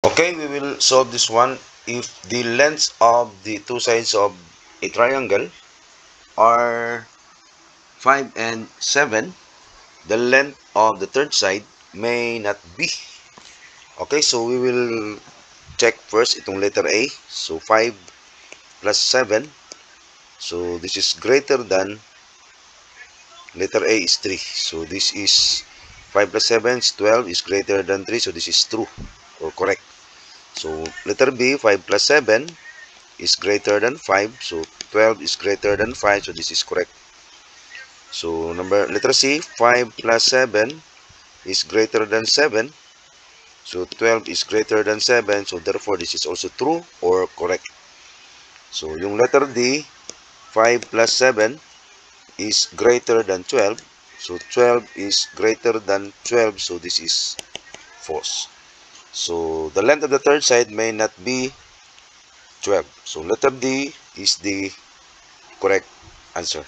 Okay, we will solve this one. If the lengths of the two sides of a triangle are 5 and 7, the length of the third side may not be. Okay, so we will check first itong letter A. So 5 plus 7. So this is greater than, letter A is 3. So this is 5 plus 7 is 12, is greater than 3. So this is true or correct. So letter B, 5 plus 7 is greater than 5. So 12 is greater than 5. So this is correct. So letter C, 5 plus 7 is greater than 7. So 12 is greater than 7. So therefore this is also true or correct. So yung letter D, 5 plus 7 is greater than 12. So 12 is greater than 12. So this is false. So the length of the third side may not be 12. So letter D is the correct answer.